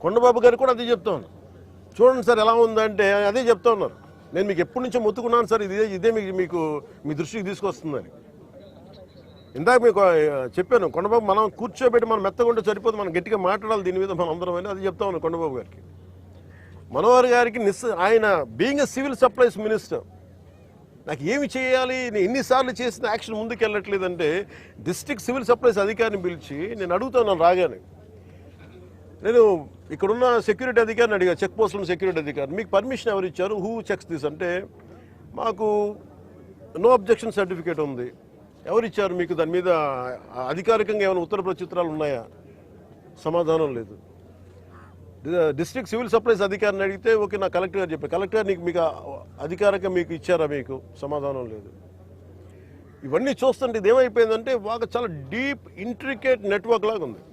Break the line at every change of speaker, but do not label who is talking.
కొండబాబు గారు కూడా అదే చెప్తా ఉన్నారు. చూడండి సార్ ఎలా ఉందంటే అదే చెప్తా ఉన్నారు. నేను మీకు ఎప్పటి నుంచో మొత్తుకున్నాను సార్, ఇదే మీకు మీ దృష్టికి తీసుకొస్తుందని. ఇందాక మీకు చెప్పాను, కొండబాబు మనం కూర్చోబెట్టి మనం మెత్తగా ఉంటే సరిపోతుంది, మనం గట్టిగా మాట్లాడాలి దీని మీద మనం అందరం అని అది చెప్తా ఉన్నాను కొండబాబు గారికి. మనోహర్ గారికి ఆయన being a civil supplies minister నాకు ఏమి చేయాలి, నేను ఎన్నిసార్లు చేసిన యాక్షన్ ముందుకు వెళ్ళట్లేదంటే డిస్ట్రిక్ట్ సివిల్ సప్లైస్ అధికారిని పిలిచి నేను అడుగుతున్నాను రాగానే. నేను ఇక్కడున్న సెక్యూరిటీ అధికారిని అడిగా, చెక్ పోస్టుల సెక్యూరిటీ అధికారి, మీకు పర్మిషన్ ఎవరు ఇచ్చారు, హూ చెక్స్ దిస్ అంటే మాకు నో అబ్జెక్షన్ సర్టిఫికేట్ ఉంది. ఎవరిచ్చారు మీకు, దాని మీద అధికారికంగా ఏమైనా ఉత్తర ప్రత్యుత్తరాలు ఉన్నాయా? సమాధానం లేదు. డిస్ట్రిక్ట్ సివిల్ సప్లైస్ అధికారిని అడిగితే ఓకే నా కలెక్టర్ గారు చెప్పారు, కలెక్టర్ మీకు అధికారికంగా మీకు ఇచ్చారా, మీకు సమాధానం లేదు. ఇవన్నీ చూస్తుంటే ఇది ఏమైపోయిందంటే చాలా డీప్ ఇంట్రికేట్ నెట్వర్క్ లాగా ఉంది.